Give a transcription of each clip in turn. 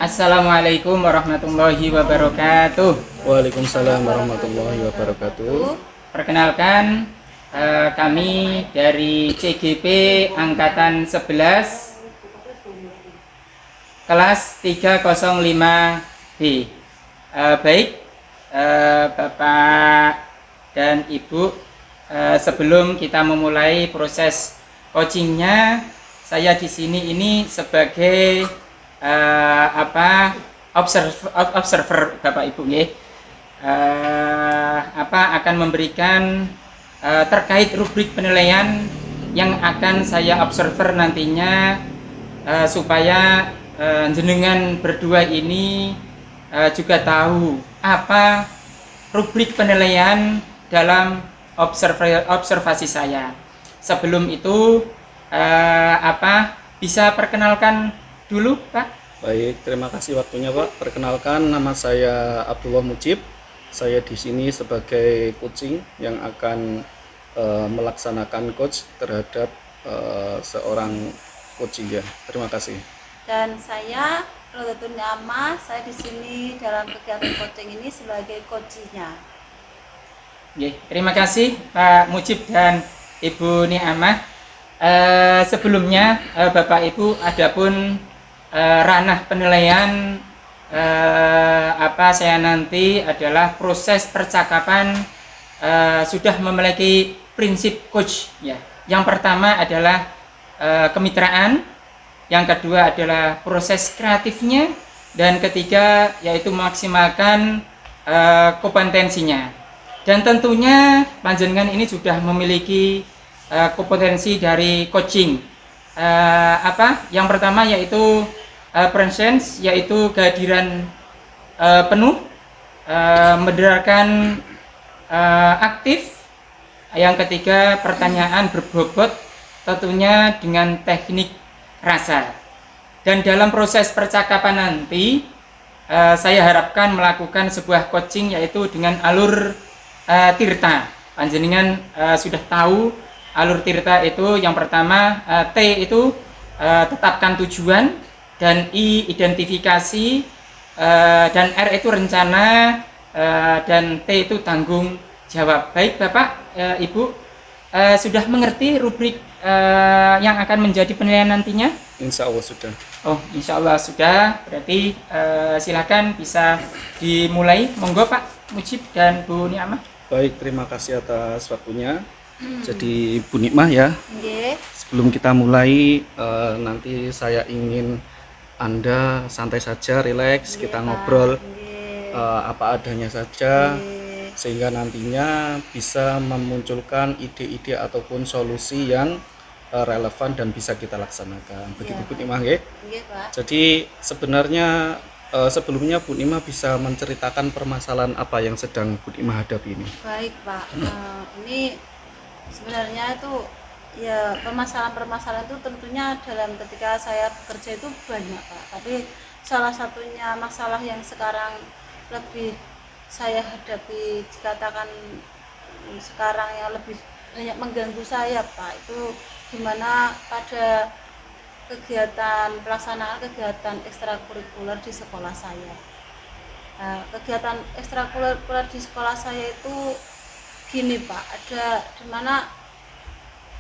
Assalamualaikum warahmatullahi wabarakatuh. Waalaikumsalam warahmatullahi wabarakatuh. Perkenalkan, kami dari CGP Angkatan 11 kelas 305B. Baik, Bapak dan Ibu, sebelum kita memulai proses coachingnya, saya di sini ini sebagai observer Bapak Ibu ya, akan memberikan terkait rubrik penilaian yang akan saya observer nantinya, supaya jenengan berdua ini juga tahu apa rubrik penilaian dalam observasi saya. Sebelum itu bisa perkenalkan dulu, Pak? Baik, terima kasih waktunya, Pak. Perkenalkan, nama saya Abdullah Mujib. Saya di sini sebagai coaching yang akan melaksanakan coach terhadap seorang coaching ya. Terima kasih. Dan saya Rodatun Nyama, saya di sini dalam kegiatan coaching ini sebagai coachnya. Terima kasih Pak Mujib dan Ibu Niamah. Sebelumnya Bapak Ibu, adapun ranah penilaian saya nanti adalah proses percakapan sudah memiliki prinsip coach ya. Yang pertama adalah kemitraan, yang kedua adalah proses kreatifnya, dan ketiga yaitu memaksimalkan kompetensinya. Dan tentunya panjenengan ini sudah memiliki kompetensi dari coaching. Yang pertama yaitu presence, yaitu kehadiran penuh, mendengarkan aktif. Yang ketiga pertanyaan berbobot, tentunya dengan teknik rasa. Dan dalam proses percakapan nanti saya harapkan melakukan sebuah coaching yaitu dengan alur tirta. Panjenengan sudah tahu alur tirta itu yang pertama, T itu tetapkan tujuan, dan I identifikasi, dan R itu rencana, dan T itu tanggung jawab. Baik Bapak, Ibu, sudah mengerti rubrik yang akan menjadi penilaian nantinya? Insya Allah sudah. Oh, insya Allah sudah. Berarti silakan bisa dimulai. Monggo Pak Mujib dan Bu Niamah. Baik, terima kasih atas waktunya. Jadi Bu Nikmah ya, sebelum kita mulai nanti saya ingin Anda santai saja, rileks, kita ngobrol apa adanya saja, sehingga nantinya bisa memunculkan ide-ide ataupun solusi yang relevan dan bisa kita laksanakan. Begitu Bu Nikmah ya? Jadi sebenarnya sebelumnya Bu Nikmah bisa menceritakan permasalahan apa yang sedang Bu Nikmah hadapi ini? Baik Pak, ini sebenarnya itu ya permasalahan-permasalahan itu tentunya dalam ketika saya bekerja itu banyak Pak, tapi salah satunya masalah yang sekarang lebih saya hadapi, dikatakan sekarang yang lebih banyak mengganggu saya Pak, itu dimana pada pelaksanaan kegiatan ekstrakurikuler di sekolah saya. Kegiatan ekstrakurikuler di sekolah saya itu gini Pak, ada dimana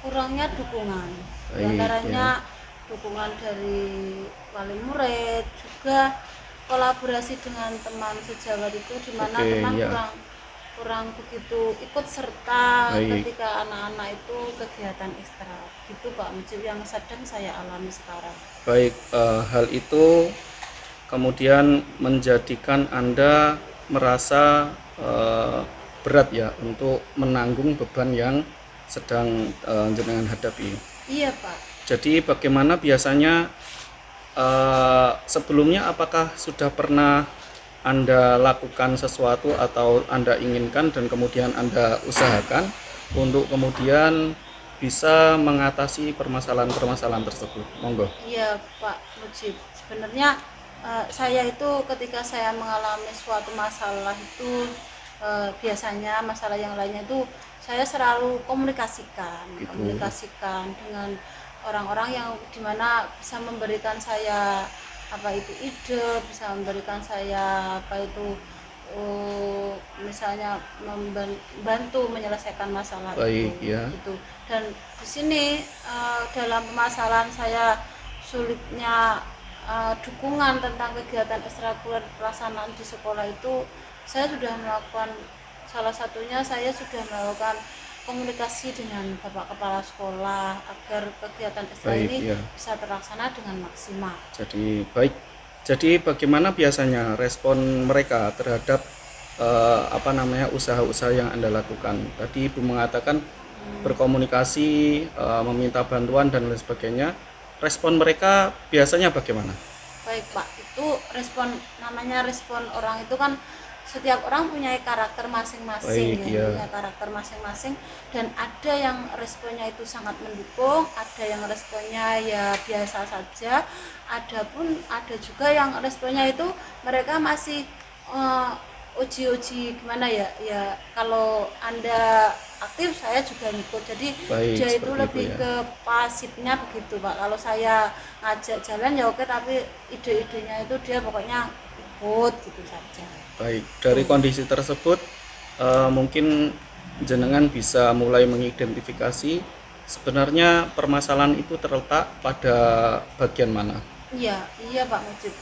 kurangnya dukungan, diantaranya dukungan dari wali murid, juga kolaborasi dengan teman sejawat itu, dimana teman kurang begitu ikut serta ketika anak-anak itu kegiatan ekstra, gitu Pak Mujib yang sedang saya alami sekarang. Baik, hal itu kemudian menjadikan Anda merasa berat ya untuk menanggung beban yang sedang jenengan hadapi. Iya Pak. Jadi bagaimana biasanya sebelumnya, apakah sudah pernah Anda lakukan sesuatu atau Anda inginkan dan kemudian Anda usahakan untuk kemudian bisa mengatasi permasalahan-permasalahan tersebut? Monggo. Iya Pak Mujib, sebenarnya saya itu ketika saya mengalami suatu masalah itu biasanya masalah yang lainnya itu saya selalu komunikasikan dengan orang-orang yang dimana bisa memberikan saya apa itu ide, bisa memberikan saya apa itu misalnya membantu menyelesaikan masalah Baik, itu ya. gitu. Dan di sini dalam permasalahan saya sulitnya dukungan tentang kegiatan ekstrakurikuler pelaksanaan di sekolah itu, saya sudah melakukan, salah satunya saya sudah melakukan komunikasi dengan Bapak Kepala Sekolah agar kegiatan ekstra Baik, ini ya. bisa terlaksana dengan maksimal. Jadi baik. Jadi bagaimana biasanya respon mereka terhadap usaha-usaha yang Anda lakukan? Tadi Ibu mengatakan berkomunikasi, meminta bantuan dan lain sebagainya. Respon mereka biasanya bagaimana? Baik Pak, itu respon, namanya respon orang itu kan setiap orang punya karakter masing-masing. Baik, ya, ya. punya karakter masing-masing, dan ada yang responnya itu sangat mendukung, ada yang responnya ya biasa saja, ada juga yang responnya itu mereka masih uji-uji gimana ya, kalau Anda aktif saya juga ngikut, jadi Baik, dia itu seperti lebih itu, ya. ke pasifnya begitu Pak. Kalau saya ngajak jalan ya oke, tapi ide-idenya itu dia pokoknya ikut gitu saja. Baik, dari kondisi tersebut mungkin jenengan bisa mulai mengidentifikasi sebenarnya permasalahan itu terletak pada bagian mana. Iya Pak Mujib.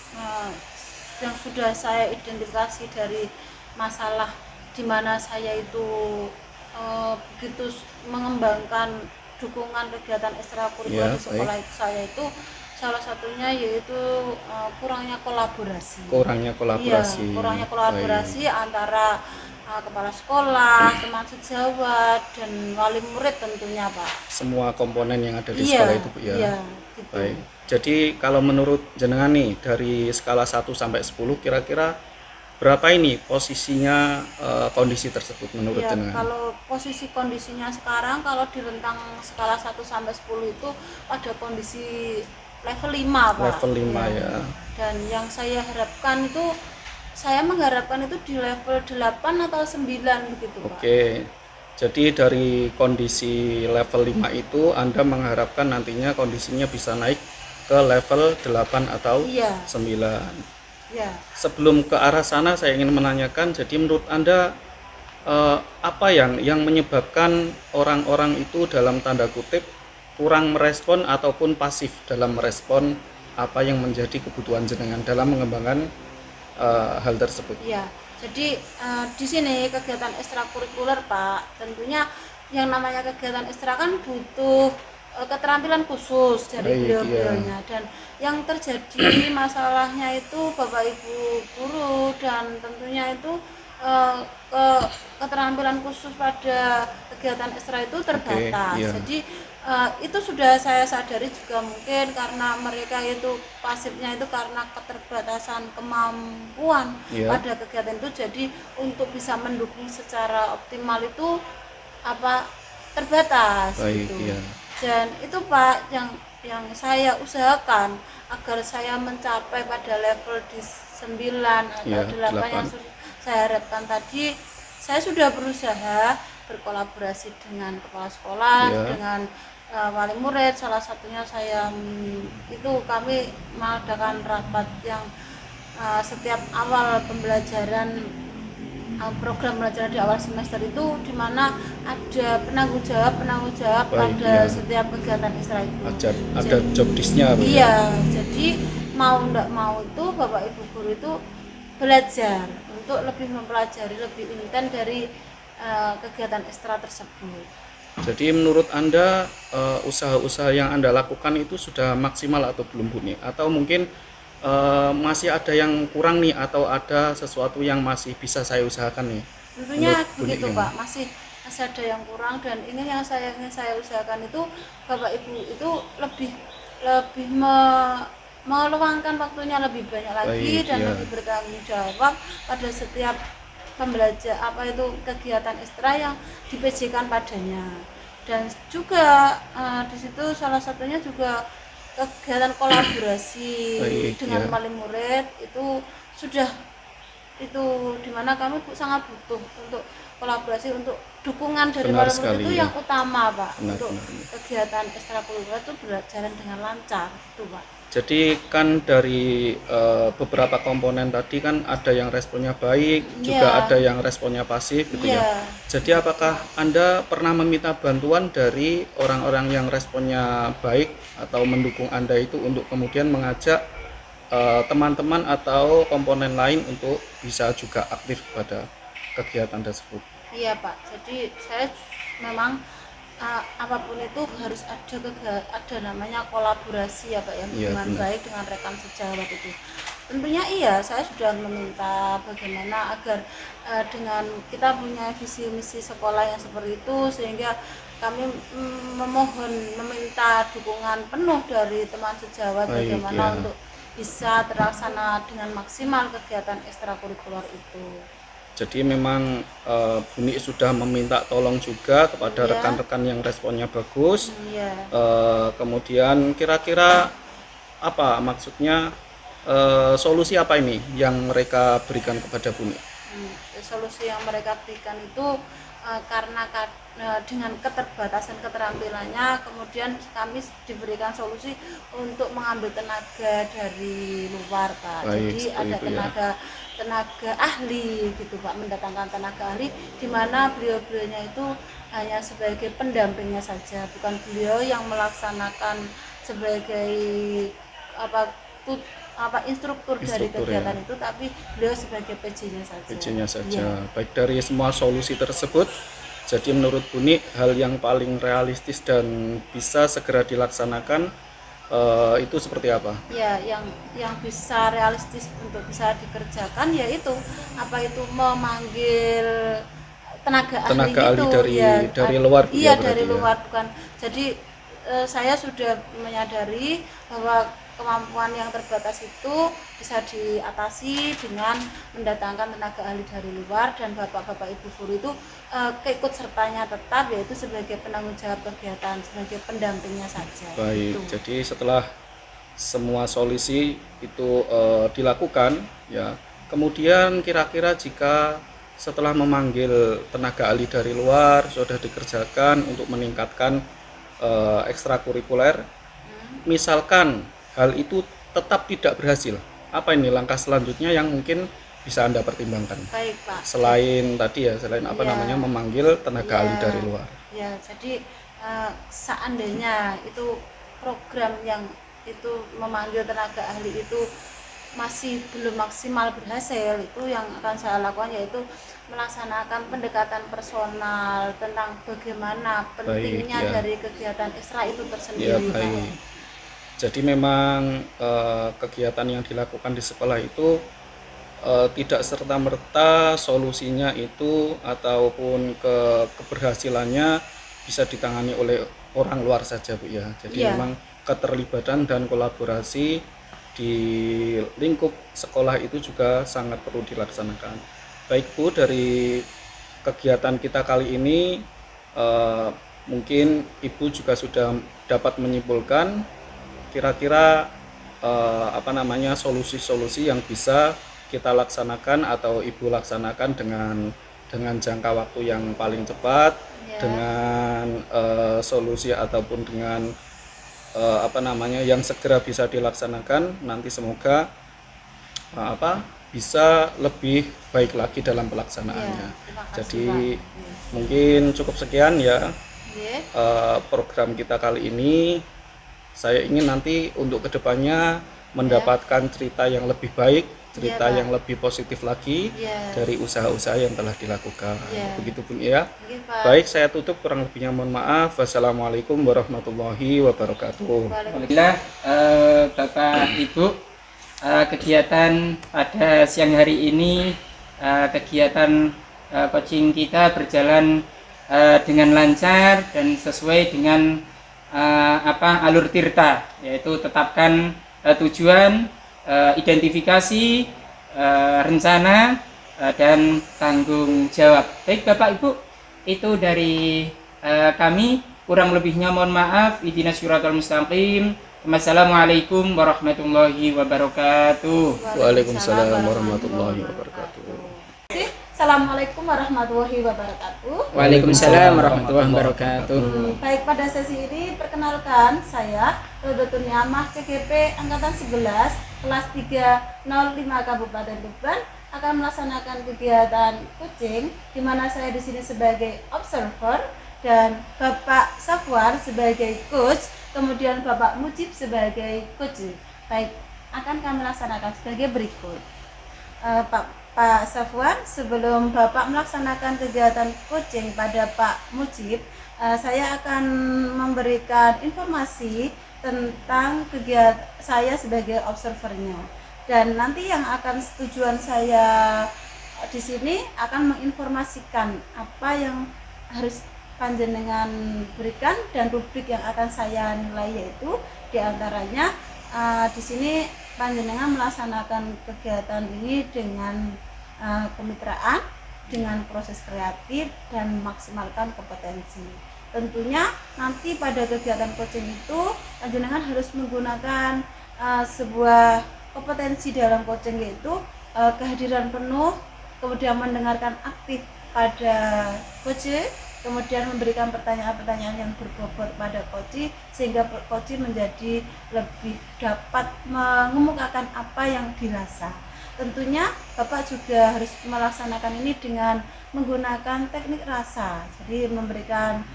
Yang sudah saya identifikasi dari masalah di mana saya itu begitu mengembangkan dukungan kegiatan ekstrakurikuler Ya, di sekolah itu, saya itu salah satunya yaitu kurangnya kolaborasi. Kurangnya kolaborasi. Iya, kurangnya kolaborasi antara kepala sekolah, teman sejawat, dan wali murid tentunya Pak. Semua komponen yang ada di Iya, sekolah itu, Bu, ya. Iya, gitu. Baik. Jadi kalau menurut jenengan nih dari skala 1 sampai 10 kira-kira berapa ini posisinya kondisi tersebut menurut Ya, jenengan? kalau posisi kondisinya sekarang, kalau di rentang skala 1 sampai 10 itu pada kondisi level 5 Pak. Level 5, ya. Dan yang saya harapkan itu, saya mengharapkan itu di level 8 atau 9 begitu Pak. Oke. Jadi dari kondisi level 5 itu Anda mengharapkan nantinya kondisinya bisa naik ke level 8 atau Iya. 9. Ya, Sebelum ke arah sana saya ingin menanyakan, jadi menurut Anda apa yang menyebabkan orang-orang itu dalam tanda kutip kurang merespon ataupun pasif dalam merespon apa yang menjadi kebutuhan jenengan dalam mengembangkan hal tersebut? iya. Jadi di sini kegiatan ekstrakurikuler Pak, tentunya yang namanya kegiatan ekstra kan butuh keterampilan khusus dari Baik, beliau-beliaunya, dan yang terjadi masalahnya itu Bapak Ibu guru, dan tentunya itu keterampilan khusus pada kegiatan ekstra itu terbatas. Oke, iya. Jadi itu sudah saya sadari juga, mungkin karena mereka itu pasifnya itu karena keterbatasan kemampuan Iya. pada kegiatan itu, jadi untuk bisa mendukung secara optimal itu terbatas. Baik, gitu. iya. Dan itu Pak yang saya usahakan agar saya mencapai pada level di 9 atau Iya, 8 yang 8. saya harapkan tadi. Saya sudah berusaha berkolaborasi dengan kepala sekolah, Iya. dengan wali murid. Salah satunya saya itu kami mengadakan rapat yang setiap awal pembelajaran, program belajar di awal semester itu, di mana ada penanggung jawab Baik, pada iya. setiap kegiatan ekstra itu. Ada job disk-nya, Bu, ya? Iya, jadi mau ndak mau itu Bapak Ibu guru itu belajar untuk lebih mempelajari lebih intens dari kegiatan ekstra tersebut. Jadi menurut Anda usaha-usaha yang Anda lakukan itu sudah maksimal atau belum, Bu, nih? Atau mungkin masih ada yang kurang nih, atau ada sesuatu yang masih bisa saya usahakan nih? Tentunya Menurut Bu begitu Nik, Pak, masih ada yang kurang, dan ini yang ingin saya usahakan itu Bapak Ibu itu lebih meluangkan waktunya lebih banyak lagi. Baik, dan iya. lebih bertanggung jawab pada setiap pembelajar kegiatan ekstra yang di-PJ-kan padanya. Dan juga di situ salah satunya juga kegiatan kolaborasi Baik, dengan iya. wali murid itu sudah, itu dimana kami sangat butuh untuk kolaborasi, untuk dukungan dari Benar wali murid sekali, itu ya. yang utama Pak. Benar, untuk benar. kegiatan ekstrakurikuler itu berjalan dengan lancar itu Pak. Jadi kan dari beberapa komponen tadi kan ada yang responnya baik, juga Iya. ada yang responnya pasif gitu ya. Iya. Jadi apakah Anda pernah meminta bantuan dari orang-orang yang responnya baik atau mendukung Anda itu untuk kemudian mengajak teman-teman atau komponen lain untuk bisa juga aktif pada kegiatan tersebut? Iya Pak, jadi saya memang apapun itu harus ada namanya kolaborasi ya Pak ya, Iya, hubungan benar. baik dengan rekan sejawat itu. Tentunya iya, saya sudah meminta bagaimana agar dengan kita punya visi misi sekolah yang seperti itu, sehingga kami meminta dukungan penuh dari teman sejawat Baik, bagaimana ya. untuk bisa terlaksana dengan maksimal kegiatan ekstrakurikuler itu. Jadi memang Buni sudah meminta tolong juga kepada Iya. rekan-rekan yang responnya bagus. Iya. Kemudian kira-kira apa maksudnya solusi apa ini yang mereka berikan kepada Buni? Solusi yang mereka berikan itu karena dengan keterbatasan keterampilannya, kemudian kami diberikan solusi untuk mengambil tenaga dari luar Pak. Baik, Jadi seperti ada itu ya. tenaga ahli gitu Pak, mendatangkan tenaga ahli di mana beliau-beliaunya itu hanya sebagai pendampingnya saja, bukan beliau yang melaksanakan sebagai apa instruktur dari Instruktur kegiatan ya. itu, tapi beliau sebagai PJ-nya saja. PJ-nya saja. Iya. Baik, dari semua solusi tersebut, jadi menurut Buni hal yang paling realistis dan bisa segera dilaksanakan itu seperti apa? Ya, yang bisa realistis untuk bisa dikerjakan yaitu memanggil tenaga Tenaga ahli itu dari ya, luar Bu, iya ya berarti dari ya. luar, bukan. Jadi saya sudah menyadari bahwa kemampuan yang terbatas itu bisa diatasi dengan mendatangkan tenaga ahli dari luar, dan bapak-bapak ibu guru itu keikut sertanya tetap, yaitu sebagai penanggung jawab kegiatan, sebagai pendampingnya saja. Baik, Gitu. jadi setelah semua solusi itu dilakukan ya, kemudian kira-kira jika setelah memanggil tenaga ahli dari luar sudah dikerjakan untuk meningkatkan ekstrakurikuler, misalkan hal itu tetap tidak berhasil, apa ini langkah selanjutnya yang mungkin bisa Anda pertimbangkan? Baik Pak. Selain tadi ya, selain apa Iya. namanya memanggil tenaga ahli Iya. dari luar. Ya, jadi seandainya itu program yang itu memanggil tenaga ahli itu masih belum maksimal berhasil, itu yang akan saya lakukan yaitu melaksanakan pendekatan personal tentang bagaimana pentingnya ya. dari kegiatan ekstra itu Ya, tersendiri. Pak. baik. Jadi memang kegiatan yang dilakukan di sekolah itu tidak serta-merta solusinya itu ataupun keberhasilannya bisa ditangani oleh orang luar saja Bu ya. Jadi Iya. memang keterlibatan dan kolaborasi di lingkup sekolah itu juga sangat perlu dilaksanakan. Baik Bu, dari kegiatan kita kali ini mungkin Ibu juga sudah dapat menyimpulkan kira-kira solusi-solusi yang bisa kita laksanakan atau Ibu laksanakan dengan jangka waktu yang paling cepat, Ya. dengan solusi ataupun dengan yang segera bisa dilaksanakan. Nanti semoga bisa lebih baik lagi dalam pelaksanaannya. Ya, terima kasih, Jadi Pak. mungkin cukup sekian ya Ya. program kita kali ini. Saya ingin nanti untuk kedepannya mendapatkan cerita yang lebih baik, cerita Pak. yang lebih positif lagi Ya. dari usaha-usaha yang telah dilakukan. Ya. Begitu pun ya. Oke, Pak. Baik, saya tutup, kurang lebihnya mohon maaf. Wassalamualaikum warahmatullahi wabarakatuh. Alhamdulillah Bapak Ibu, kegiatan pada siang hari ini, kegiatan coaching kita berjalan dengan lancar dan sesuai dengan alur tirta, yaitu tetapkan tujuan, identifikasi, rencana, dan tanggung jawab. Baik Bapak Ibu, itu dari kami. Kurang lebihnya mohon maaf. Ihdinas siratal mustaqim. Wassalamualaikum warahmatullahi wabarakatuh. Waalaikumsalam warahmatullahi wabarakatuh. Assalamualaikum warahmatullahi wabarakatuh. Waalaikumsalam warahmatullahi wabarakatuh. Baik, pada sesi ini perkenalkan saya Rodotul Niamah CGP Angkatan 11 kelas 305 Kabupaten Tuban akan melaksanakan kegiatan coaching di mana saya di sini sebagai observer dan Bapak Safwan sebagai coach, kemudian Bapak Mujib sebagai coach. Baik, akan kami laksanakan sebagai berikut. Pak Safwan, sebelum Bapak melaksanakan kegiatan coaching pada Pak Mujib, saya akan memberikan informasi tentang kegiatan saya sebagai observernya. Dan nanti yang akan tujuan saya di sini akan menginformasikan apa yang harus panjenengan berikan dan rubrik yang akan saya nilai, yaitu diantaranya di sini panjenengan melaksanakan kegiatan ini dengan kemitraan, dengan proses kreatif dan maksimalkan kompetensi. Tentunya nanti pada kegiatan coaching itu panjenengan harus menggunakan sebuah kompetensi dalam coaching, yaitu kehadiran penuh, kemudian mendengarkan aktif pada coach, kemudian memberikan pertanyaan-pertanyaan yang berbobot pada coach sehingga coach menjadi lebih dapat mengemukakan apa yang dirasa. Tentunya Bapak juga harus melaksanakan ini dengan menggunakan teknik rasa, jadi memberikan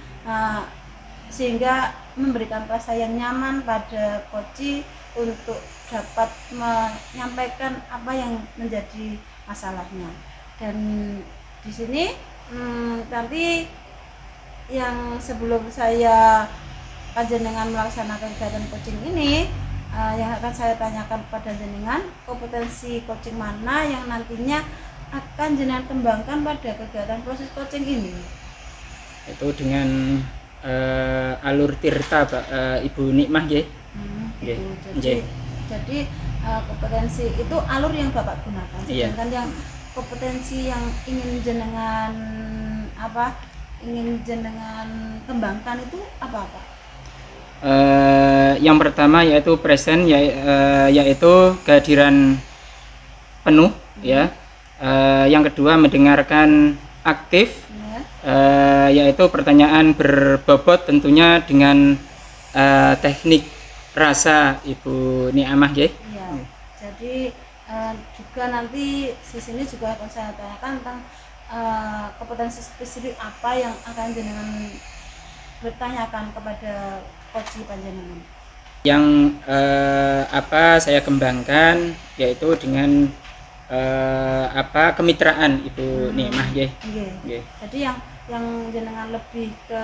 sehingga memberikan rasa yang nyaman pada coach untuk dapat menyampaikan apa yang menjadi masalahnya. Dan di sini nanti yang sebelum saya panjenengan melaksanakan kegiatan coaching ini, yang akan saya tanyakan kepada jenengan, kompetensi coaching mana yang nantinya akan jenengan kembangkan pada kegiatan proses coaching ini? Itu dengan alur tirta, Pak Ibu Nikmah, nggih. Jadi kompetensi itu alur yang Bapak gunakan. Sedangkan yang kompetensi yang ingin jenengan kembangkan itu apa, Pak? Yang pertama yaitu present, yaitu kehadiran penuh, ya. Yang kedua mendengarkan aktif, yaitu pertanyaan berbobot tentunya dengan teknik rasa Ibu Niamah, ya. Iya. Jadi juga nanti di sini juga akan saya tanyakan tentang kompetensi spesifik apa yang akan jenengan bertanyakan kepada coach panjenengan. Yang saya kembangkan yaitu dengan kemitraan Ibu Nikmah, nggih. Jadi yang jenengan lebih ke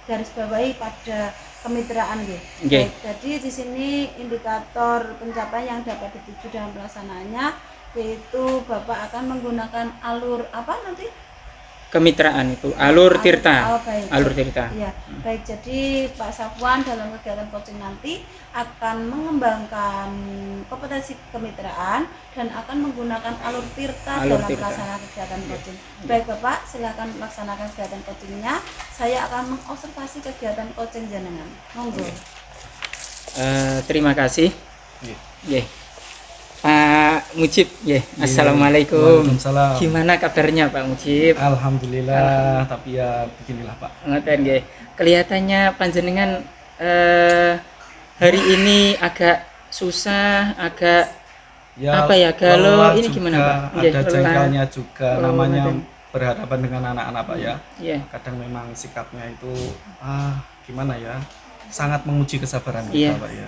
garis bawahi pada kemitraan, nggih. Jadi di sini indikator pencapaian yang dapat dituju dalam pelaksanaannya yaitu Bapak akan menggunakan alur apa nanti? Kemitraan itu alur tirta. Alur tirta. Iya. Baik, jadi Pak Safwan dalam kegiatan coaching nanti akan mengembangkan kompetensi kemitraan dan akan menggunakan alur tirta dalam pelaksanaan kegiatan coaching. Baik Bapak, silakan melaksanakan kegiatan coachingnya. Saya akan mengobservasi kegiatan coaching jenengan. Monggo. Terima kasih. Pak Mujib, Assalamualaikum. Waalaikumsalam. Gimana kabarnya Pak Mujib? Alhamdulillah, tapi ya beginilah Pak. Ngoten nggih. Kelihatannya panjenengan hari ini agak susah, agak galau. Ini gimana Pak? Ada jengkelnya juga, namanya berhadapan dengan anak-anak Pak ya. Kadang memang sikapnya itu gimana ya? Sangat menguji kesabaran kita Pak ya.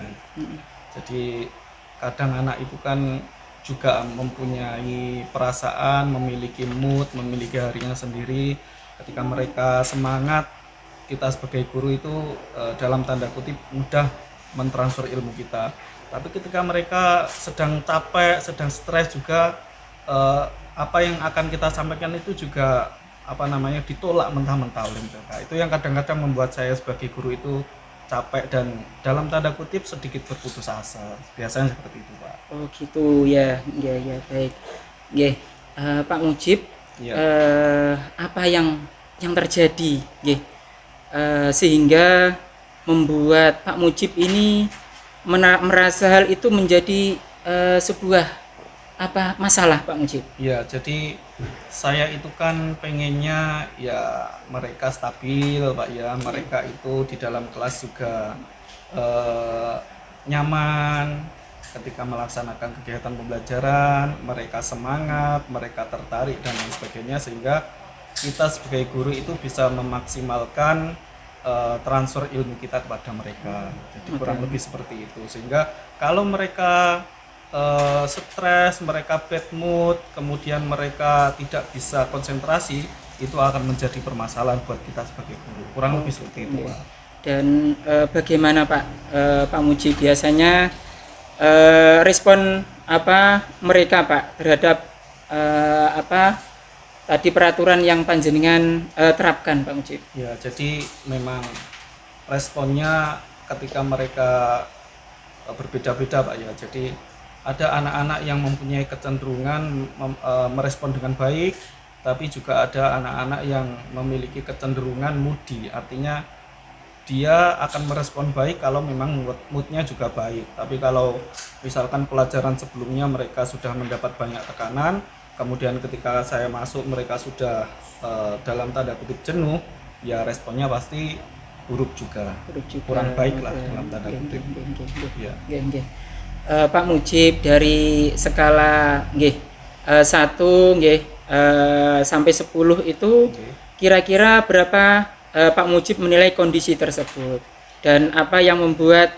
Jadi kadang anak itu kan juga mempunyai perasaan, memiliki mood, memiliki harinya sendiri. Ketika mereka semangat, kita sebagai guru itu dalam tanda kutip mudah mentransfer ilmu kita. Tapi ketika mereka sedang capek, sedang stres juga, apa yang akan kita sampaikan itu juga ditolak mentah-mentah oleh mereka. Itu yang kadang-kadang membuat saya sebagai guru itu capek dan dalam tanda kutip sedikit berputus asa. Biasanya seperti itu Pak. Oh gitu ya, baik. Pak Mujib, apa yang terjadi, sehingga membuat Pak Mujib ini merasa hal itu menjadi sebuah apa masalah Pak Mujib? Ya, jadi saya itu kan pengennya ya mereka stabil Pak ya, mereka itu di dalam kelas juga eh, nyaman ketika melaksanakan kegiatan pembelajaran, mereka semangat, mereka tertarik dan lain sebagainya, sehingga kita sebagai guru itu bisa memaksimalkan transfer ilmu kita kepada mereka. Jadi kurang lebih seperti itu, sehingga kalau mereka stres, mereka bad mood, kemudian mereka tidak bisa konsentrasi, itu akan menjadi permasalahan buat kita sebagai guru. Kurang lebih seperti itu, Pak. Dan bagaimana Pak Pak Mujib biasanya respon apa mereka Pak terhadap apa tadi peraturan yang panjenengan terapkan Pak Mujib? Ya, jadi memang responnya ketika mereka berbeda-beda Pak ya. Jadi ada anak-anak yang mempunyai kecenderungan merespon dengan baik, tapi juga ada anak-anak yang memiliki kecenderungan moody, artinya dia akan merespon baik kalau memang moodnya juga baik. Tapi kalau misalkan pelajaran sebelumnya mereka sudah mendapat banyak tekanan, kemudian ketika saya masuk mereka sudah dalam tanda kutip jenuh, ya responnya pasti buruk juga, kurang baik lah dalam tanda kutip. Ya. Pak Mujib, dari skala 1 sampai 10 itu kira-kira berapa Pak Mujib menilai kondisi tersebut, dan apa yang membuat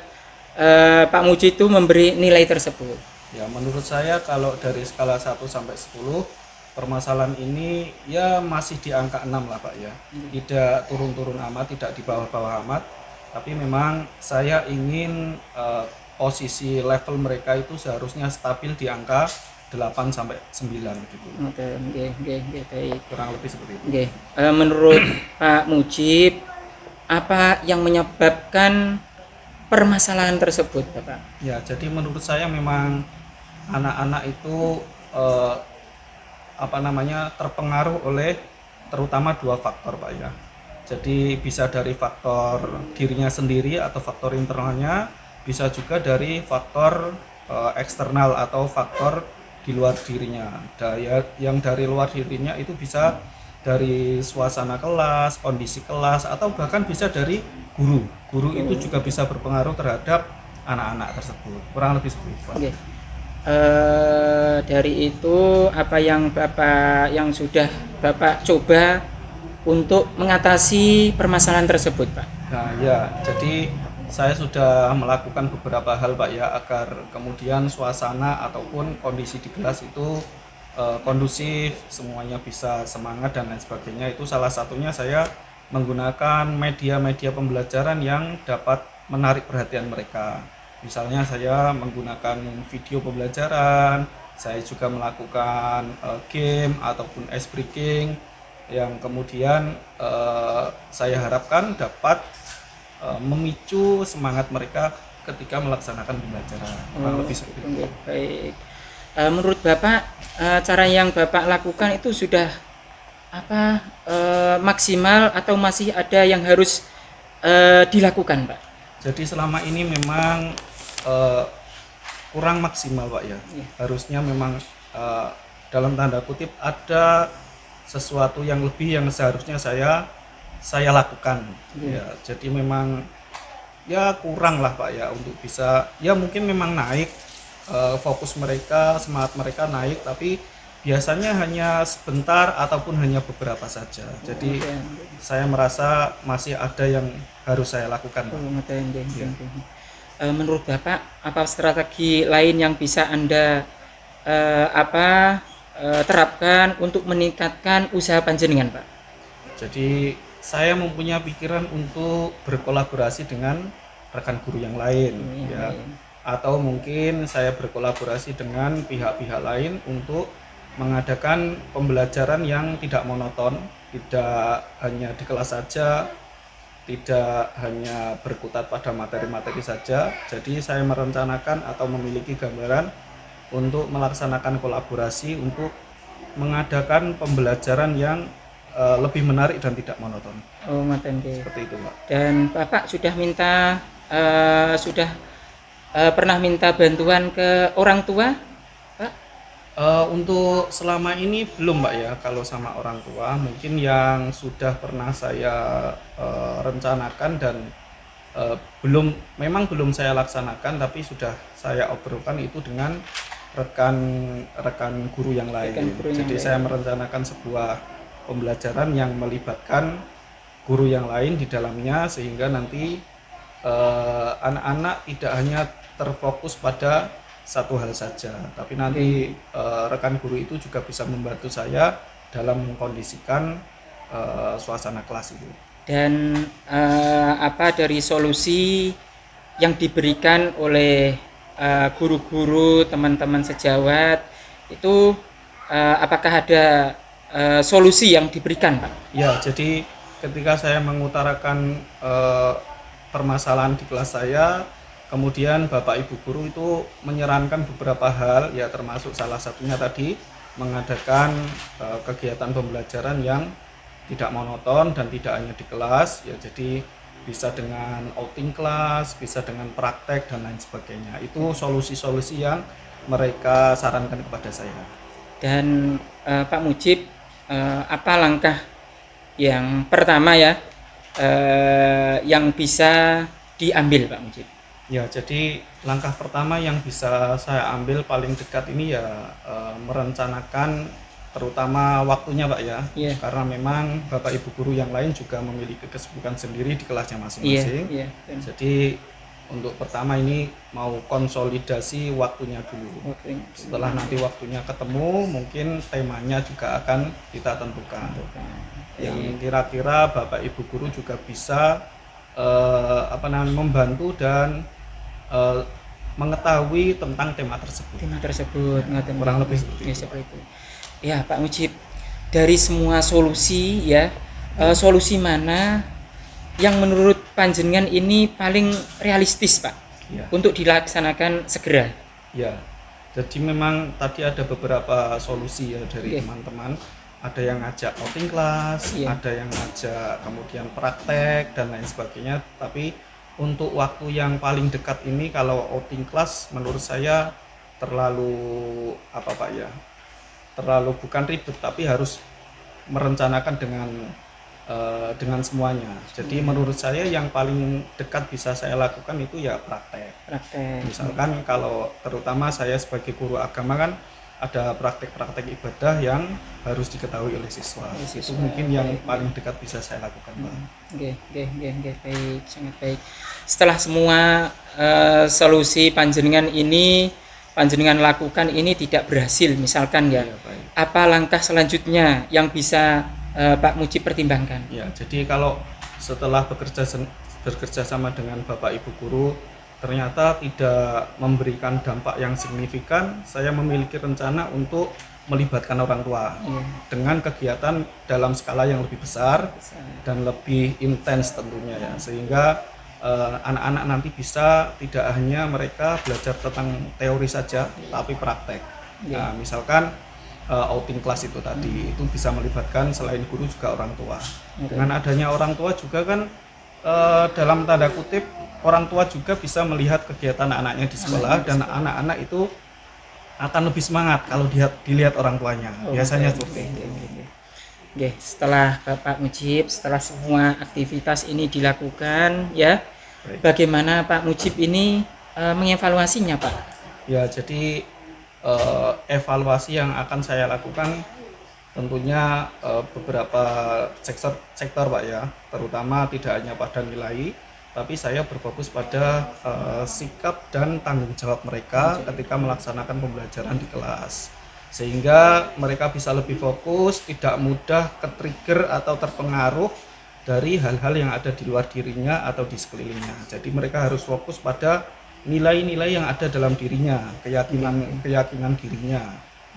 Pak Mujib itu memberi nilai tersebut? Ya, menurut saya kalau dari skala 1 sampai 10 permasalahan ini ya masih di angka 6 lah Pak ya. Tidak turun-turun amat, tidak di bawah-bawah amat, tapi memang saya ingin posisi level mereka itu seharusnya stabil di angka 8 sampai 9 gitu. Baik. Kurang lebih seperti itu. Menurut Pak Mujib, apa yang menyebabkan permasalahan tersebut, Bapak? Ya, jadi menurut saya memang anak-anak itu terpengaruh oleh terutama 2 faktor Pak ya. Jadi bisa dari faktor dirinya sendiri atau faktor internalnya, bisa juga dari faktor eksternal atau faktor di luar dirinya. Yang dari luar dirinya itu bisa dari suasana kelas, kondisi kelas, atau bahkan bisa dari guru. Guru itu juga bisa berpengaruh terhadap anak-anak tersebut. Kurang lebih seperti itu. Dari itu apa yang sudah Bapak coba untuk mengatasi permasalahan tersebut, Pak? Nah ya, jadi saya sudah melakukan beberapa hal Pak ya, agar kemudian suasana ataupun kondisi di kelas itu kondusif, semuanya bisa semangat dan lain sebagainya. Itu salah satunya saya menggunakan media-media pembelajaran yang dapat menarik perhatian mereka. Misalnya saya menggunakan video pembelajaran, saya juga melakukan game ataupun ice breaking yang kemudian saya harapkan dapat memicu semangat mereka ketika melaksanakan pembelajaran. Lebih seperti itu. Baik. Menurut Bapak, cara yang Bapak lakukan itu sudah maksimal atau masih ada yang harus dilakukan, Pak? Jadi selama ini memang kurang maksimal Pak ya. Harusnya memang dalam tanda kutip ada sesuatu yang lebih yang seharusnya saya lakukan. Ya, jadi memang ya kurang lah Pak ya untuk bisa, ya mungkin memang naik fokus mereka, semangat mereka naik, tapi biasanya hanya sebentar ataupun hanya beberapa saja. Jadi saya merasa masih ada yang harus saya lakukan. Menurut Bapak, apa strategi lain yang bisa Anda terapkan untuk meningkatkan usaha panjenengan, Pak? Jadi saya mempunyai pikiran untuk berkolaborasi dengan rekan guru yang lain, ya. Atau mungkin saya berkolaborasi dengan pihak-pihak lain untuk mengadakan pembelajaran yang tidak monoton, tidak hanya di kelas saja, tidak hanya berkutat pada materi-materi saja. Jadi saya merencanakan atau memiliki gambaran untuk melaksanakan kolaborasi untuk mengadakan pembelajaran yang lebih menarik dan tidak monoton. Seperti itu, Pak. Dan Bapak sudah pernah minta bantuan ke orang tua, Pak? Untuk selama ini belum Mbak ya, kalau sama orang tua mungkin yang sudah pernah saya rencanakan dan memang belum saya laksanakan, tapi sudah saya obrolkan itu dengan rekan guru yang lain. Jadi saya merencanakan sebuah pembelajaran yang melibatkan guru yang lain di dalamnya, sehingga nanti anak-anak tidak hanya terfokus pada satu hal saja, tapi nanti rekan guru itu juga bisa membantu saya dalam mengkondisikan suasana kelas itu. Dan dari solusi yang diberikan oleh guru-guru, teman-teman sejawat itu, apakah ada solusi yang diberikan, Pak? Ya, jadi ketika saya mengutarakan permasalahan di kelas saya, kemudian Bapak Ibu guru itu menyarankan beberapa hal, ya termasuk salah satunya tadi mengadakan kegiatan pembelajaran yang tidak monoton dan tidak hanya di kelas, ya jadi bisa dengan outing kelas, bisa dengan praktek dan lain sebagainya. Itu solusi-solusi yang mereka sarankan kepada saya. Dan Pak Mujib, apa langkah yang pertama ya yang bisa diambil, Pak Mujib? Ya, jadi langkah pertama yang bisa saya ambil paling dekat ini ya merencanakan terutama waktunya Pak ya. Iya. Karena memang Bapak Ibu guru yang lain juga memiliki kesibukan sendiri di kelasnya masing-masing. Iya. Jadi untuk pertama ini mau konsolidasi waktunya dulu. Setelah nanti waktunya ketemu, mungkin temanya juga akan kita tentukan. Yang kira-kira Bapak Ibu guru juga bisa membantu dan mengetahui tentang tema tersebut. Kurang lebih seperti itu. Ya, Pak Mujib, dari semua solusi ya, solusi mana yang menurut panjenengan ini paling realistis, Pak, ya, untuk dilaksanakan segera? Ya, jadi memang tadi ada beberapa solusi ya dari teman-teman. Ada yang ngajak outing kelas, ada yang ngajak kemudian praktek dan lain sebagainya. Tapi untuk waktu yang paling dekat ini, kalau outing kelas menurut saya terlalu terlalu bukan ribet, tapi harus merencanakan dengan semuanya. Jadi menurut saya yang paling dekat bisa saya lakukan itu ya praktek. Misalkan kalau terutama saya sebagai guru agama kan ada praktek-praktek ibadah yang harus diketahui oleh siswa. Itu mungkin yang paling dekat bisa saya lakukan, Pak. Baik, sangat baik. Setelah semua solusi panjenengan lakukan ini tidak berhasil, misalkan ya, apa langkah selanjutnya yang bisa Pak Mujib pertimbangkan? Ya, jadi kalau setelah bekerja sama dengan Bapak Ibu guru ternyata tidak memberikan dampak yang signifikan, saya memiliki rencana untuk melibatkan orang tua dengan kegiatan dalam skala yang lebih besar dan lebih intens tentunya ya, sehingga anak-anak nanti bisa tidak hanya mereka belajar tentang teori saja, tapi praktek. Nah, misalkan outing kelas itu tadi itu bisa melibatkan selain guru juga orang tua. Dengan adanya orang tua juga kan dalam tanda kutip orang tua juga bisa melihat kegiatan anak-anaknya di sekolah dan anak-anak itu akan lebih semangat kalau dilihat orang tuanya. Biasanya seperti itu. Setelah Pak Mujib, setelah semua aktivitas ini dilakukan ya, bagaimana Pak Mujib ini mengevaluasinya, Pak? Ya, jadi evaluasi yang akan saya lakukan tentunya beberapa sektor Pak ya, terutama tidak hanya pada nilai, tapi saya berfokus pada sikap dan tanggung jawab mereka ketika melaksanakan pembelajaran di kelas, sehingga mereka bisa lebih fokus, tidak mudah ke-trigger atau terpengaruh dari hal-hal yang ada di luar dirinya atau di sekelilingnya. Jadi mereka harus fokus pada nilai-nilai yang ada dalam dirinya, keyakinan dirinya,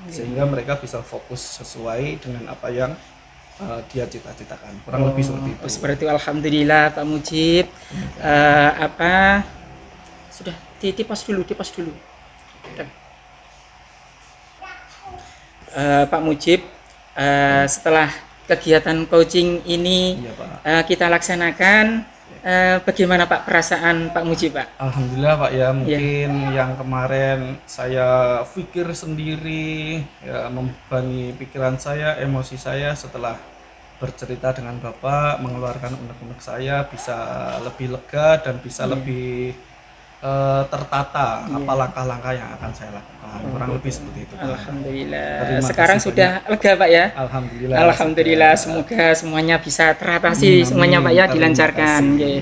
sehingga mereka bisa fokus sesuai dengan apa yang dia cita-citakan. Kurang lebih seperti itu. Seperti itu. Alhamdulillah Pak Mujib. Sudah dipas dulu. Pak Mujib, setelah kegiatan coaching ini kita laksanakan, Bagaimana Pak perasaan Pak Mujib Pak? Alhamdulillah Pak ya, mungkin yang kemarin saya pikir sendiri ya, membebani pikiran saya, emosi saya setelah bercerita dengan Bapak, mengeluarkan unek-unek saya bisa lebih lega dan bisa lebih tertata apa langkah-langkah yang akan saya lakukan. Kurang lebih seperti itu Pak. Alhamdulillah. Terima Sekarang kasih sudah lega Pak ya? Alhamdulillah. Alhamdulillah. sudah. Semoga semuanya bisa teratasi semuanya Pak ya, Terima dilancarkan. kasih. Nggih.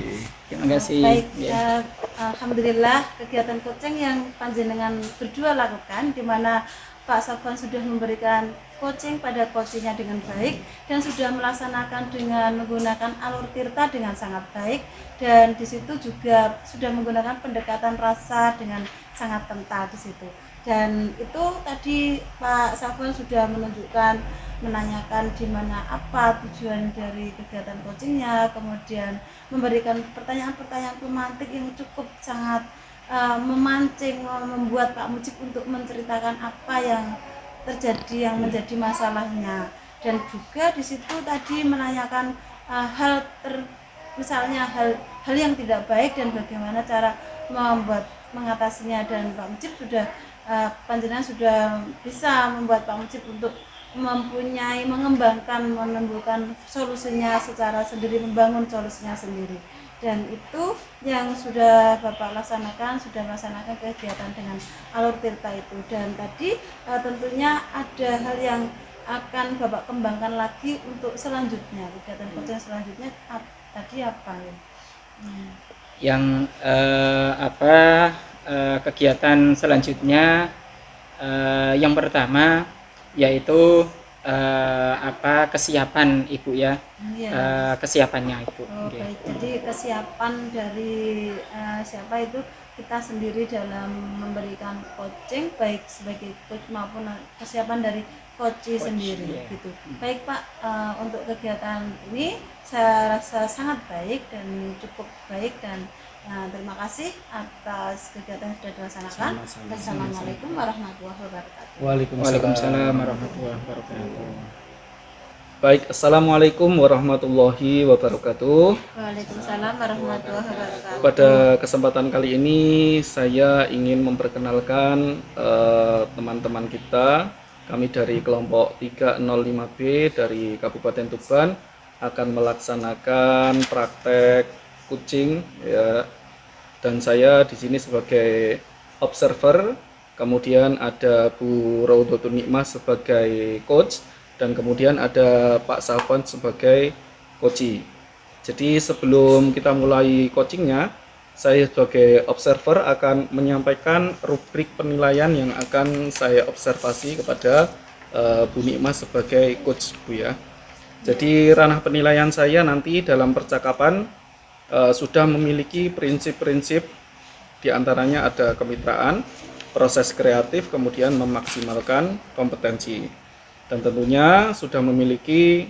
Terima kasih. Baik, Nggih. alhamdulillah kegiatan coaching yang panjenengan berdua lakukan, di mana Pak Safwan sudah memberikan coaching pada coachingnya dengan baik dan sudah melaksanakan dengan menggunakan alur tirta dengan sangat baik, dan di situ juga sudah menggunakan pendekatan rasa dengan sangat kental di situ. Dan itu tadi Pak Safwan sudah menanyakan di mana apa tujuan dari kegiatan coachingnya, kemudian memberikan pertanyaan-pertanyaan pemantik yang cukup sangat memancing, membuat Pak Mujib untuk menceritakan apa yang terjadi, yang menjadi masalahnya. Dan juga di situ tadi menanyakan misalnya hal yang tidak baik dan bagaimana cara mengatasinya, dan Pak Mujib sudah panjenengan sudah bisa membuat Pak Mujib untuk menemukan solusinya secara sendiri, membangun solusinya sendiri. Dan itu yang sudah Bapak laksanakan, sudah melaksanakan kegiatan dengan alur tirta itu. Dan tadi tentunya ada hal yang akan Bapak kembangkan lagi untuk selanjutnya, kegiatan coaching selanjutnya tadi apa ya? Yang kegiatan selanjutnya yang pertama yaitu kesiapan Ibu ya. Kesiapannya Ibu. Baik, jadi kesiapan dari siapa itu kita sendiri dalam memberikan coaching, baik sebagai coach maupun kesiapan dari coach sendiri gitu. Baik Pak, untuk kegiatan ini saya rasa sangat baik dan cukup baik, dan terima kasih atas kegiatan yang sudah dilaksanakan. Assalamualaikum warahmatullahi wabarakatuh. Waalaikumsalam warahmatullahi wabarakatuh. Baik, assalamualaikum warahmatullahi wabarakatuh. Waalaikumsalam warahmatullahi wabarakatuh. Pada kesempatan kali ini saya ingin memperkenalkan teman-teman kita. Kami dari kelompok 305B dari Kabupaten Tuban akan melaksanakan praktek coaching ya. Dan saya di sini sebagai observer, kemudian ada Bu Raudhatun Nikmah sebagai coach, dan kemudian ada Pak Safwan sebagai coach. Jadi sebelum kita mulai coachingnya, saya sebagai observer akan menyampaikan rubrik penilaian yang akan saya observasi kepada Bu Nikmah sebagai coach Bu ya. Jadi ranah penilaian saya nanti dalam percakapan sudah memiliki prinsip-prinsip, diantaranya ada kemitraan, proses kreatif, kemudian memaksimalkan kompetensi. Dan tentunya sudah memiliki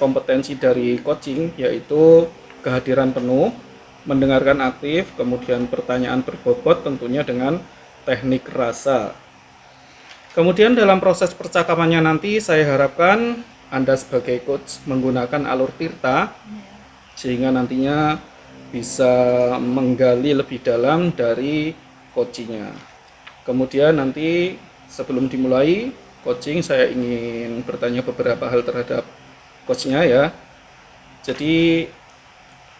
kompetensi dari coaching, yaitu kehadiran penuh, mendengarkan aktif, kemudian pertanyaan berbobot tentunya dengan teknik rasa. Kemudian dalam proses percakapannya nanti saya harapkan Anda sebagai coach menggunakan alur tirta, sehingga nantinya bisa menggali lebih dalam dari coachingnya. Kemudian nanti sebelum dimulai coaching, saya ingin bertanya beberapa hal terhadap coachnya ya. Jadi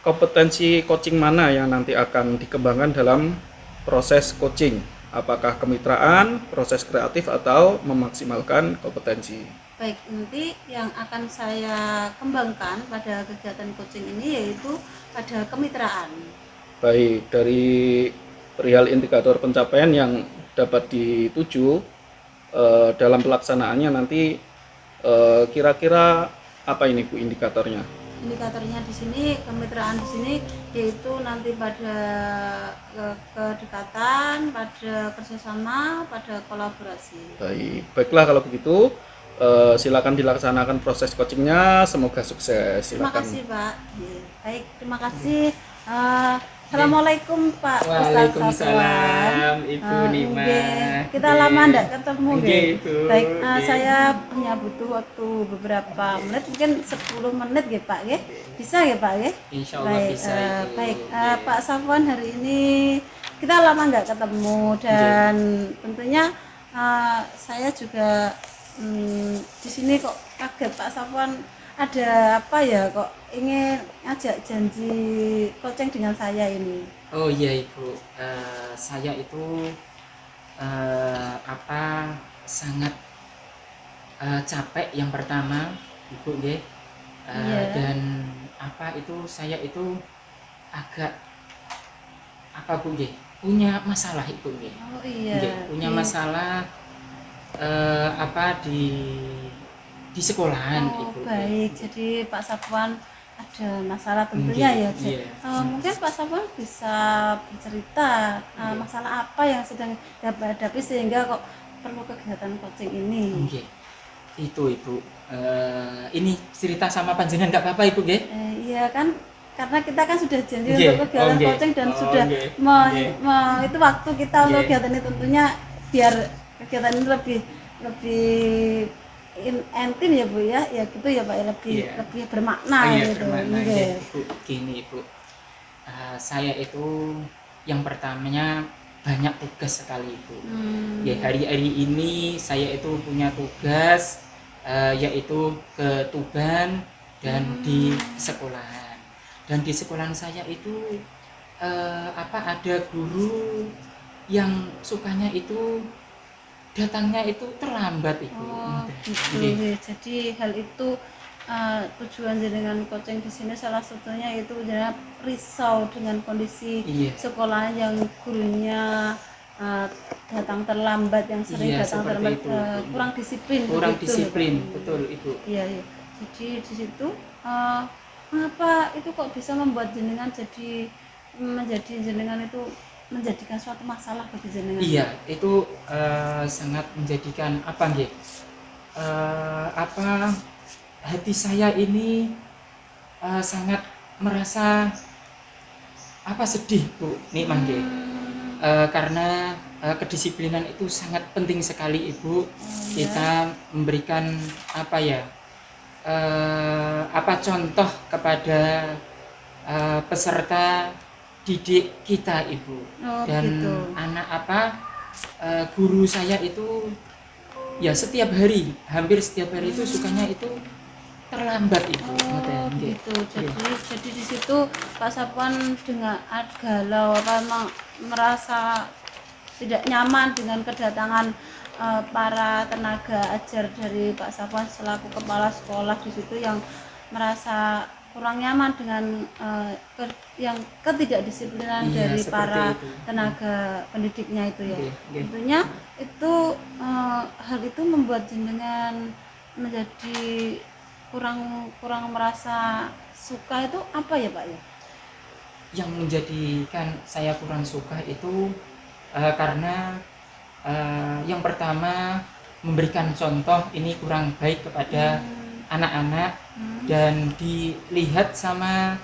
kompetensi coaching mana yang nanti akan dikembangkan dalam proses coaching? Apakah kemitraan, proses kreatif, atau memaksimalkan kompetensi? Baik, nanti yang akan saya kembangkan pada kegiatan coaching ini yaitu pada kemitraan. Baik, dari perihal indikator pencapaian yang dapat dituju dalam pelaksanaannya nanti kira-kira apa ini Bu indikatornya? Indikatornya di sini, kemitraan di sini yaitu nanti pada kedekatan, pada kerjasama, pada kolaborasi. Baiklah kalau begitu. Silakan dilaksanakan proses coachingnya, semoga sukses. Terima Silakan. kasih Pak. Baik, terima kasih Assalamualaikum Pak Ustadz Safwan. Waalaikumsalam Ibu Nima. Nggih. Kita lama ndak ketemu Nggih, nggih. Ibu. Baik, Nggih. saya punya butuh waktu beberapa menit, mungkin 10 menit nggih Pak nggih. Bisa nggih Pak nggih? Insya Allah Baik, bisa, Ibu. baik. Nggih. Pak Safwan, hari ini kita lama nggak ketemu dan tentunya saya juga di sini kok kaget Pak Safwan, ada apa ya kok ingin ngajak janji coaching dengan saya ini. Oh iya Ibu, saya itu sangat capek yang pertama Ibu nggih. Iya. Dan saya itu agak Bu nggih, punya masalah Ibu nggih. Oh iya. Nggih, punya Di- masalah di sekolahan Oh Ibu. baik, jadi Pak Safwan ada masalah tentunya Nggih, ya. iya. Mungkin Pak Safwan bisa bercerita Nggih. masalah apa yang sedang Bapak hadapi sehingga kok perlu kegiatan coaching ini. Nggih. Itu Ibu. Ini cerita sama panjenengan nggak apa-apa Ibu nggih? Iya kan, karena kita kan sudah janji Nggih. untuk kegiatan Oh, nggih. coaching dan Oh, sudah nggih. Nggih. itu waktu kita untuk Nggih. kegiatan ini tentunya biar kegiatan ini lebih intim ya Bu ya gitu ya Pak ya, Iya. lebih bermakna Iya, gitu. bermakna Nggih. nggih, Ibu. Gini Ibu. Saya itu yang pertamanya banyak tugas sekali Ibu. Ya, hari-hari ini saya itu punya tugas yaitu ke Tuban dan di sekolahan. Dan di sekolahan saya itu ada guru yang sukanya itu datangnya itu terlambat Ibu. Oh gitu. Nggih. Nggih. Jadi hal itu tujuan jenengan coaching di sini salah satunya itu jenengan risau dengan kondisi Iya. sekolah yang gurunya datang terlambat, yang sering Iya, datang seperti terlambat, itu. kurang disiplin. Kurang begitu, disiplin, ya, Pak? betul Ibu. Iya, iya. Jadi di situ mengapa itu kok bisa membuat jenengan menjadi jenengan itu menjadikan suatu masalah bagi jenengan? Iya, itu sangat menjadikan nggih? Hati saya ini sangat merasa sedih Bu Nikmah nggih. Karena kedisiplinan itu sangat penting sekali Ibu. Kita memberikan contoh kepada peserta didik kita Ibu. Oh, Dan gitu. guru saya itu ya hampir setiap hari itu sukanya itu terlambat Ibu. Oh Nggih. gitu. Jadi di situ Pak Safwan dengan galau memang merasa tidak nyaman dengan kedatangan para tenaga ajar dari Pak Safwan selaku kepala sekolah di situ, yang merasa kurang nyaman dengan yang ketidakdisiplinan Iya, dari seperti para itu. tenaga pendidiknya itu ya. Nggih, nggih. Tentunya itu hal itu membuat jenengan menjadi kurang merasa suka itu apa ya Pak ya? Yang menjadikan saya kurang suka itu karena yang pertama memberikan contoh ini kurang baik kepada anak-anak dan dilihat sama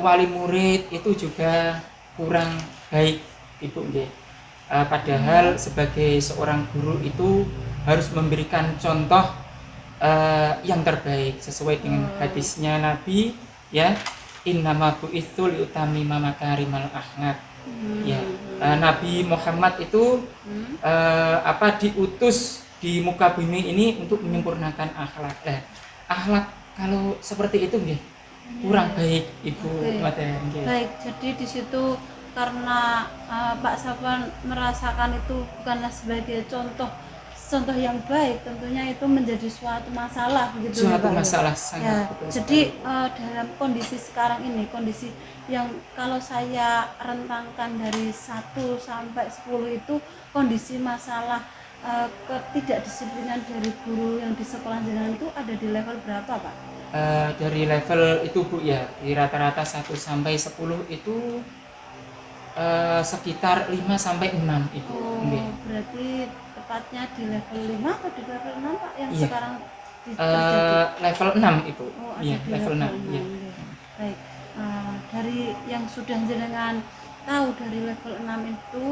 wali murid itu juga kurang baik Ibu nggih. Padahal sebagai seorang guru itu harus memberikan contoh yang terbaik sesuai dengan hadisnya Nabi ya, innama bu'itsu liutamima makarimal akhlak. Ya, Nabi Muhammad itu diutus di muka bumi ini untuk menyempurnakan akhlak. Akhlak kalau seperti itu nggih kurang baik Ibu. Oke. Baik, jadi di situ karena Pak Safwan merasakan itu bukanlah sebagai contoh yang baik, tentunya itu menjadi suatu masalah begitu ya, Suatu Pak? masalah Ya, sangat betul jadi sekali. dalam kondisi sekarang ini, kondisi yang kalau saya rentangkan dari 1 sampai 10 itu kondisi masalah ketidakdisiplinan dari guru yang di sekolah jenengan itu ada di level berapa Pak? Dari level itu Bu ya, di rata-rata 1 sampai 10 itu sekitar 5 sampai 6 Ibu. Nggih. Berarti tepatnya di level 5 atau di level 6 Pak yang Iya. sekarang terjadi? Level 6 Ibu. Oh, ada Iya, di level 6. Iya. Baik. Dari yang sudah jenengan tahu dari level 6 itu,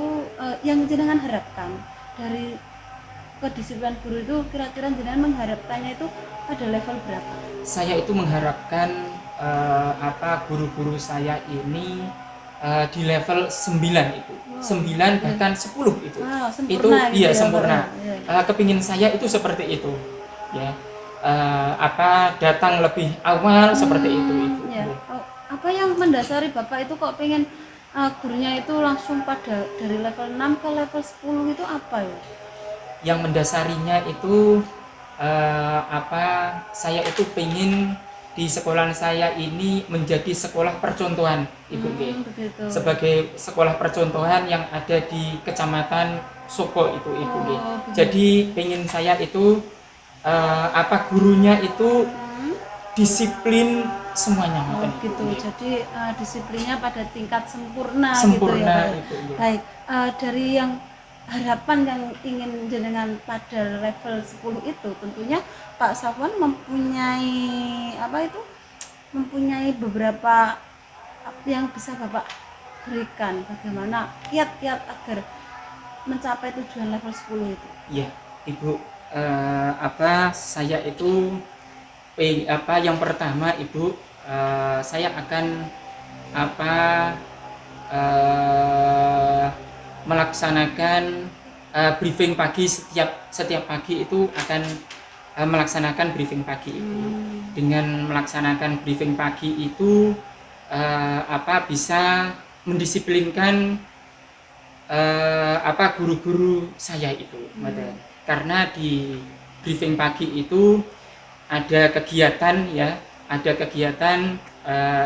yang jenengan harapkan dari kedisiplinan guru itu, kira-kira jenengan mengharapkannya itu pada level berapa? Saya itu mengharapkan guru-guru saya ini di level 9 itu. 9 bahkan 10 itu. Sempurna Itu gitu iya ya, sempurna. Pak. Kepingin saya itu seperti itu. Ya. Datang lebih awal seperti itu. Ya. Apa yang mendasari Bapak itu kok pengen gurunya itu langsung pada dari level 6 ke level 10 itu apa ya? Yang mendasarinya itu saya itu pengen di sekolah saya ini menjadi sekolah percontohan, Ibu G. Sebagai sekolah percontohan yang ada di Kecamatan Soko itu, Ibu G. Jadi pengen saya itu gurunya itu disiplin semuanya. Gitu. Jadi disiplinnya pada tingkat sempurna gitu ya. Itu, ya. Baik, dari yang harapan yang ingin jenengan pada level 10 itu, tentunya Pak Safwan mempunyai beberapa yang bisa Bapak berikan, bagaimana kiat-kiat agar mencapai tujuan level 10 itu. Iya, Ibu, saya itu yang pertama, Ibu, saya akan melaksanakan briefing pagi setiap pagi itu akan melaksanakan briefing pagi itu. Dengan melaksanakan briefing pagi itu bisa mendisiplinkan guru-guru saya itu. Karena di briefing pagi itu ada kegiatan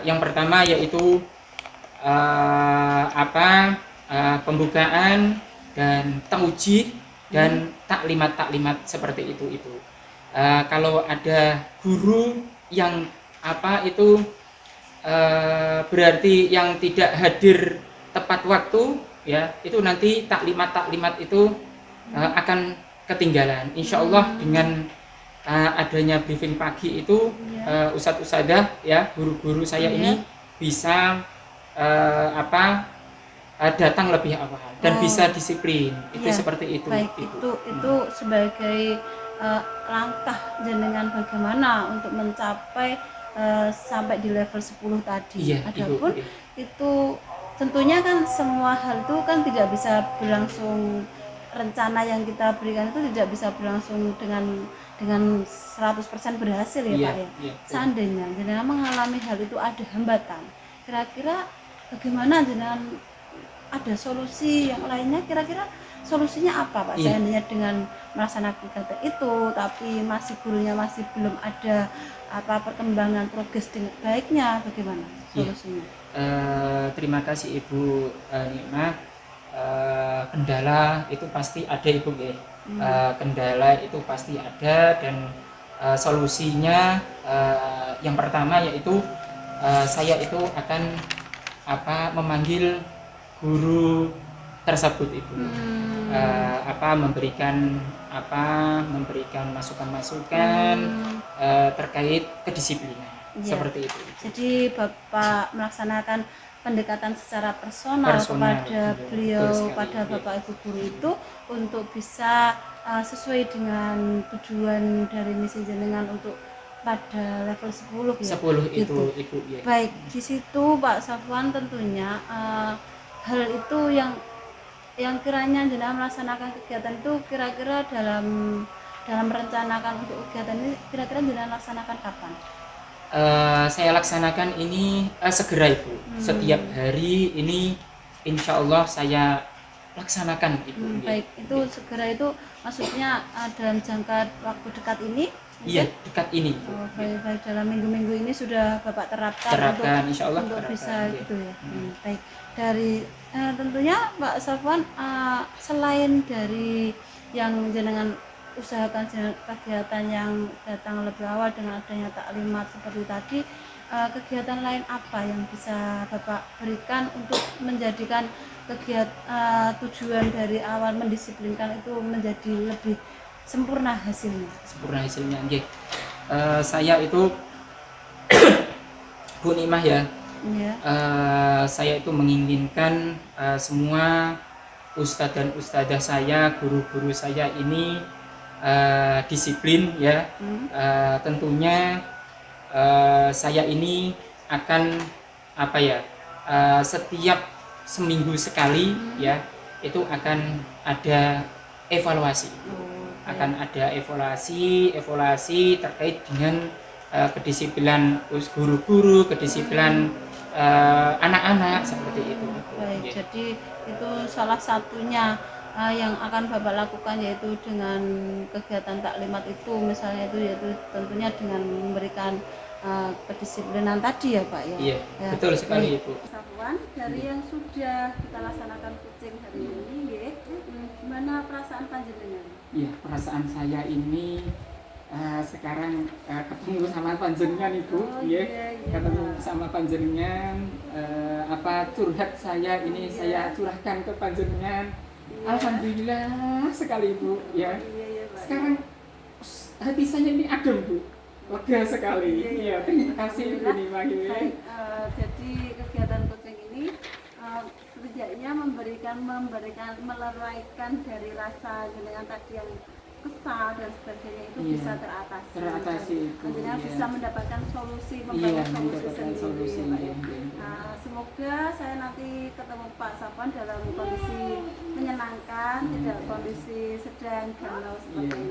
yang pertama yaitu pembukaan dan tauji dan taklimat seperti itu. Kalau ada guru yang berarti yang tidak hadir tepat waktu, ya itu nanti taklimat itu akan ketinggalan. Insya Allah dengan adanya briefing pagi itu ustadz-ustadzah ya guru-guru saya ini bisa datang lebih awal dan bisa disiplin. Itu seperti itu. Baik, itu sebagai langkah jenengan bagaimana untuk mencapai sampai di level 10 tadi. Adapun itu tentunya kan semua hal itu kan tidak bisa berlangsung, rencana yang kita berikan itu tidak bisa berlangsung dengan 100% berhasil ya Pak ya. Seandainya jenengan mengalami hal itu ada hambatan, kira-kira bagaimana jenengan ada solusi yang lainnya, kira-kira solusinya apa Pak? Seandainya dengan melaksanakan kegiatan itu tapi gurunya masih belum ada perkembangan progres dengan baiknya, bagaimana solusinya? Terima kasih Ibu Nikmah. Kendala itu pasti ada Ibu ya. Kendala itu pasti ada dan solusinya yang pertama yaitu saya itu akan memanggil guru tersebut itu memberikan masukan-masukan terkait kedisiplinan seperti itu. Jadi Bapak melaksanakan pendekatan secara personal kepada beliau, pada Bapak Ibu guru itu untuk bisa sesuai dengan tujuan dari misi jenengan untuk pada level 10 ya. 10 itu Ibu ya. Baik, di situ Pak Safwan tentunya hal itu yang kiranya jenengan melaksanakan kegiatan itu kira-kira dalam merencanakan untuk kegiatan ini kira-kira jenengan laksanakan kapan? Saya laksanakan ini segera Ibu. Setiap hari ini insya Allah saya laksanakan Ibu. Baik, itu segera itu maksudnya dalam jangka waktu dekat ini? Iya, dekat ini. Baik, dalam minggu-minggu ini sudah Bapak terapkan insya Allah untuk bisa gitu ya. Baik, dari tentunya Pak Safwan, selain dari yang jenengan usahakan kegiatan yang datang lebih awal dengan adanya taklimat seperti tadi, kegiatan lain apa yang bisa Bapak berikan untuk menjadikan tujuan dari awal mendisiplinkan itu menjadi lebih sempurna hasilnya? Saya itu Bu Nimah ya, Iya. Saya itu menginginkan semua ustadz dan ustadzah saya, guru-guru saya ini disiplin ya. Tentunya saya ini akan setiap seminggu sekali ya itu akan ada evaluasi. Akan ada evaluasi terkait dengan kedisiplinan guru-guru, kedisiplinan anak-anak seperti itu. Baik, jadi itu salah satunya yang akan Bapak lakukan yaitu dengan kegiatan taklimat itu misalnya itu yaitu tentunya dengan memberikan kedisiplinan tadi ya Pak ya. Iya, ya. Betul sekali Ibu. Satuan dari yang sudah kita laksanakan kucing hari ini, gimana perasaan panjenengan? Iya, perasaan saya ini sekarang ketemu sama panjenengan Ibu, ketemu sama panjenengan, curhat saya ini saya curahkan ke panjenengan. Alhamdulillah sekali Bu, ya. Sekarang hati saya ini adem Bu. Lega sekali. Iya, terima kasih Bu Nima. Jadi kegiatan coaching ini setidaknya memberikan meleraikan dari rasa jenengan tadi yang kesal dan sebagainya itu bisa teratasi. Artinya bisa mendapatkan solusi, membangun solusi sendiri. Semoga saya nanti ketemu Pak Safwan dalam kondisi menyenangkan, tidak kondisi sedang galau seperti ini.